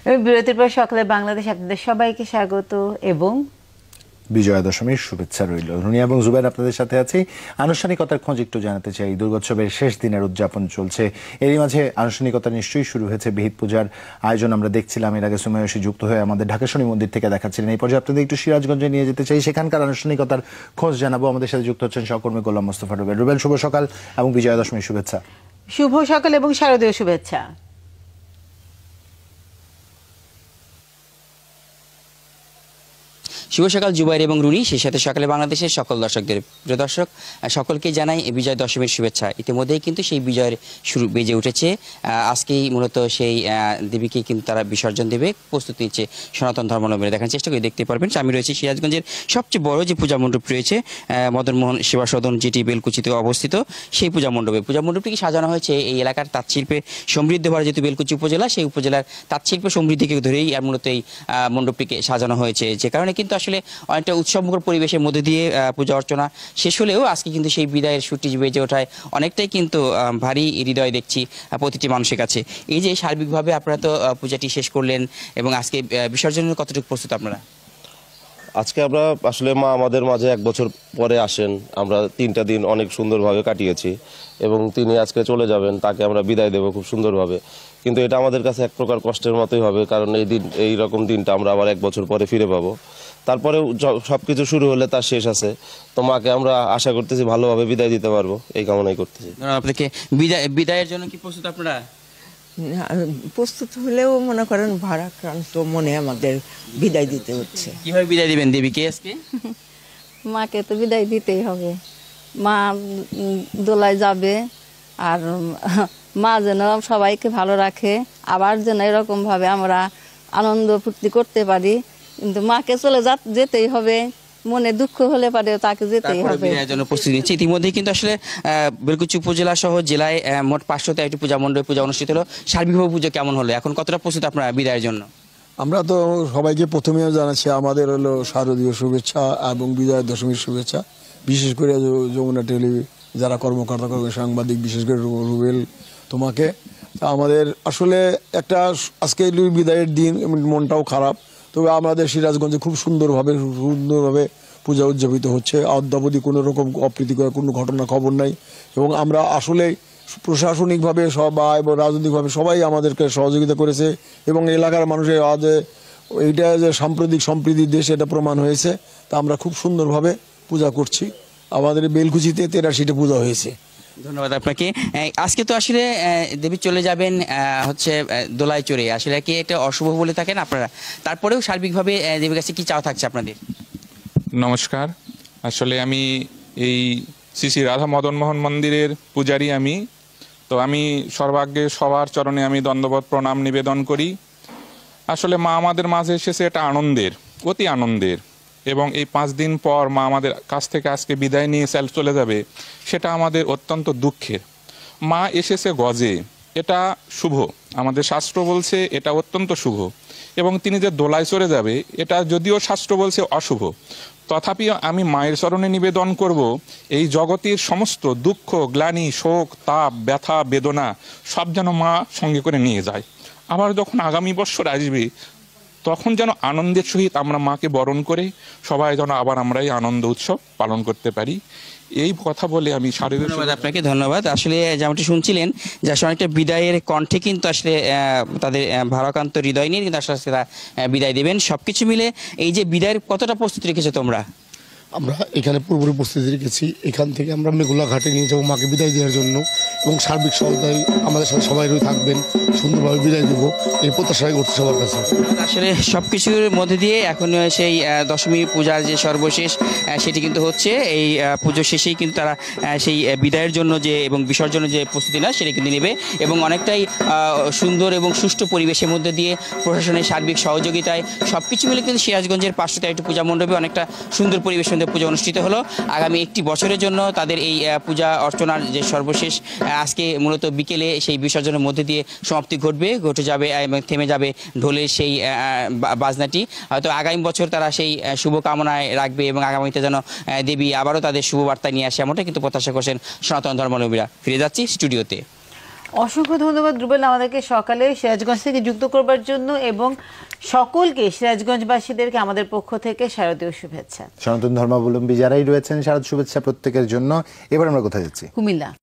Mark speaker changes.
Speaker 1: বিরতির পর সকালে বাংলাদেশ আপনাদের সবাইকে স্বাগত এবং
Speaker 2: বিজয়া দশমীর শুভেচ্ছা রইল। রুনি এবং জুবাইর আপনাদের সাথে আছি। আনুষ্ঠানিকতার খোঁজ একটু জানাতে চাই। দুর্গোৎসবের শেষ দিনের উদযাপন চলছে, এরই মাঝে আনুষ্ঠানিকতা নিশ্চয়ই শুরু হয়েছে। বিহিত পূজার আয়োজন আমরা দেখছিলাম, এর আগে সুমাইয়সী যুক্ত হয়ে আমাদের ঢাকা শনি মন্দির থেকে দেখাচ্ছিলেন। এই পর্যায়ে আপনাদের একটু সিরাজগঞ্জে নিয়ে যেতে চাই, সেখানকার আনুষ্ঠানিকতার খোঁজ জানাবো। আমাদের সাথে যুক্ত হচ্ছেন সহকর্মী গোলাম মোস্তফা রুবেল। রুবেল, শুভ সকাল এবং বিজয়া দশমীর শুভেচ্ছা।
Speaker 1: শুভ সকাল এবং শারদীয় শুভেচ্ছা।
Speaker 3: শুভ সকাল জুবাইর এবং রুনি, সেই সাথে সকালে বাংলাদেশের সকল দর্শকদের। প্রিয় দর্শক, সকলকে জানাই বিজয় দশমীর শুভেচ্ছা। ইতিমধ্যেই কিন্তু সেই বিজয়ের শুরু বেজে উঠেছে। আজকেই মূলত সেই দেবীকে কিন্তু তারা বিসর্জন দেবে, প্রস্তুতি নিচ্ছে সনাতন ধর্মাবলম্বীরা। দেখার চেষ্টা করে দেখতে পারবেন। আমি রয়েছে সিরাজগঞ্জের সবচেয়ে বড় যে পূজা মণ্ডপ রয়েছে, মদনমোহন সেবা সদন, যেটি বেলকুচিতে অবস্থিত, সেই পূজা মণ্ডপটিকে সাজানো হয়েছে এই এলাকার তাঁতশিল্পে সমৃদ্ধ ভরা। যেহেতু বেলকুচি উপজেলা, সেই উপজেলার তাঁতশিল্পে সমৃদ্ধিকে ধরেই আর মূলত এই মণ্ডপটিকে সাজানো হয়েছে। যে কারণে কিন্তু আসলে অনেকটা উৎসবমুখর পরিবেশের মধ্যে দিয়ে পূজা অর্চনা শেষ হলেও আজকে কিন্তু সেই বিদায়ের সুরটি বেজে ওঠায় অনেকটাই কিন্তু ভারী হৃদয় দেখছি প্রতিটি মানুষের কাছে। এই যে সার্বিকভাবে আপনারা তো পূজাটি শেষ করলেন এবং আজকে বিসর্জনের কতটুকু প্রস্তুত আপনারা?
Speaker 4: আজকে আমরা আসলে মা আমাদের মাঝে 1 বছর পরে আসেন। আমরা 3টা দিন অনেক সুন্দরভাবে কাটিয়েছি এবং তিনি আজকে চলে যাবেন, তাকে আমরা বিদায় দেব খুব সুন্দরভাবে। কিন্তু এটা আমাদের কাছে এক প্রকার কষ্টের মতোই হবে, কারণ এই রকম দিনটা আমরা আবার 1 বছর পরে ফিরে পাবো। তারপরে সবকিছু শুরু হলে তার শেষ আছে, তো মাকে আমরা আশা করতেছি ভালোভাবে বিদায় দিতে পারবো, এই কামনাই করতেছি।
Speaker 3: আপনাকে বিদায়ের জন্য কি প্রস্তুত আপনারা?
Speaker 5: প্রস্তুত হলেও মনে করেন ভারাক্রান্ত মনে আমাদের বিদায় দিতে হচ্ছে।
Speaker 3: কিভাবে বিদায় দিবেন দেবীকে আজকে?
Speaker 6: মাকে তো বিদায় দিতেই হবে। মা দোলায় যাবে, আর মা যেন সবাইকে ভালো রাখে, আবার যেন এরকম ভাবে আমরা আনন্দ ফুর্তি করতে পারি। কিন্তু মাকে চলে যেতেই হবে, মনে দুঃখ হলে পারে তাকে যেতেই হবে।
Speaker 3: প্রস্তুতি নিচ্ছে ইতিমধ্যে কিন্তু আসলে বেলকুচি উপজেলা সহ জেলায় মোট 513টি পূজা মণ্ডপে পূজা অনুষ্ঠিত হলো। সার্বিকভাবে পুজো কেমন হলো? এখন কতটা প্রস্তুত আপনারা বিদায়ের জন্য?
Speaker 7: আমরা তো সবাইকে প্রথমেও জানাচ্ছি আমাদের হলো শারদীয় শুভেচ্ছা এবং বিজয়া দশমীর শুভেচ্ছা। বিশেষ করে যমুনা টেলি যারা কর্মকর্তা সাংবাদিক, বিশেষ করে রুবেল, তোমাকে। আমাদের আসলে একটা আজকে বিদায়ের দিন, মনটাও খারাপ। তবে আমাদের সিরাজগঞ্জে খুব সুন্দরভাবে পূজা উদযাপিত হচ্ছে। অদ্যাবধি কোনো রকম অপ্রীতিকর কোনো ঘটনা খবর নাই এবং আমরা আসলে প্রশাসনিকভাবে সবাই এবং রাজনৈতিকভাবে সবাই আমাদেরকে সহযোগিতা করেছে এবং এলাকার মানুষের আজ এইটা যে সাম্প্রতিক সম্প্রীতির দেশ, এটা প্রমাণ হয়েছে। তা আমরা খুব সুন্দরভাবে পূজা করছি। আমাদের বেলকুচিতে 83টা পূজা হয়েছে।
Speaker 3: ধন্যবাদ আপনাকে। আজকে তো আসলে দেবী চলে যাবেন হচ্ছে দোলায় চড়ে, আসলে কি এটা অশুভ বলে থাকেন আপনারা? তারপরেও সার্বিকভাবে দেবীর কাছে কি চাওয়া থাকছে আপনাদের?
Speaker 8: নমস্কার, আসলে আমি এই শ্রী শ্রী রাধা মদনমোহন মন্দিরের পূজারী। আমি সর্বাগ্যে সবার চরণে আমি দণ্ডবত প্রণাম নিবেদন করি। আসলে মা আমাদের মাঝে এসেছে, এটা আনন্দের, অতি আনন্দের, এবং এই 5 দিন পর মা আমাদের কাছ থেকে আজকে বিদায় নিয়ে চলে যাবে, সেটা আমাদের অত্যন্ত দুঃখের। মা এসেছে গজে, এটা শুভ, আমাদের শাস্ত্র বলছে এটা অত্যন্ত শুভ। এবং তিনি যে দোলায় চড়ে যাবে, এটা যদিও শাস্ত্র বলছে অশুভ, তথাপি আমি মায়ের চরণে নিবেদন করব, এই জগতের সমস্ত দুঃখ, গ্লানি, শোক, তাপ, ব্যথা, বেদনা সব যেন মা সঙ্গে করে নিয়ে যায়। আবার যখন আগামী বছর আসবে, তখন যেন আনন্দের সহিত আমরা মাকে বরণ করে সবাই যেন আবার আমরা এই আনন্দ উৎসব পালন করতে পারি। এই কথা বলে আমি
Speaker 3: আপনাকে ধন্যবাদ। আসলে যেমনটি শুনছিলেন যে আসলে অনেকটা বিদায়ের কণ্ঠে কিন্তু আসলে তাদের ভারাক্রান্ত হৃদয় নিয়ে কিন্তু আসলে তারা বিদায় দেবেন। সবকিছু মিলে এই যে বিদায়ের কতটা প্রস্তুতি রেখেছো তোমরা?
Speaker 9: আমরা এখানে পুরোপুরি প্রস্তুতি রেখেছি। এখান থেকে আমরা মেঘুলা ঘাটে নিয়ে যাবো মাকে বিদায় দেওয়ার জন্য এবং সার্বিক সহায়তায় আমাদের সাথে সবাই থাকবেন, সুন্দরভাবে বিদায় দেবো এই প্রত্যাশাই করছি সবার কাছে।
Speaker 3: আসলে সব কিছুর মধ্যে দিয়ে এখন সেই দশমী পূজার যে সর্বশেষ সেটি কিন্তু হচ্ছে। এই পুজো শেষেই কিন্তু তারা সেই বিদায়ের জন্য যে এবং বিসর্জনের যে প্রস্তুতি না সেটা কিন্তু নেবে এবং অনেকটাই সুন্দর এবং সুষ্ঠু পরিবেশের মধ্যে দিয়ে প্রশাসনের সার্বিক সহযোগিতায় সব কিছু মিলে কিন্তু সিরাজগঞ্জের 513টি পূজা মণ্ডপে অনেকটা সুন্দর পরিবেশ পূজা অনুষ্ঠিত হলো। আগামী 1টি বছরের জন্য তাদের এই পূজা অর্চনার যে সর্বশেষ আজকে মূলত বিকেলে সেই বিসর্জনের মধ্যে দিয়ে সমাপ্তি ঘটে যাবে এবং থেমে যাবে ঢোলের সেই বাজনাটি। হয়তো আগামী বছর তারা সেই শুভকামনায় রাখবে এবং আগামীতে যেন দেবী আবারও তাদের শুভবার্তা নিয়ে আসে, এমনটা কিন্তু প্রত্যাশা করছেন সনাতন ধর্মাবলম্বীরা। ফিরে যাচ্ছি স্টুডিওতে।
Speaker 1: অসংখ্য ধন্যবাদ রুবেল আমাদেরকে সকালে সিরাজগঞ্জ থেকে যুক্ত করবার জন্য, এবং সকলকে সিরাজগঞ্জবাসীদেরকে আমাদের পক্ষ থেকে শারদীয় শুভেচ্ছা।
Speaker 2: সনাতন ধর্মাবলম্বী যারাই রয়েছেন শারদ শুভেচ্ছা প্রত্যেকের জন্য। এবার আমরা কোথায় যাচ্ছি?
Speaker 1: কুমিল্লা।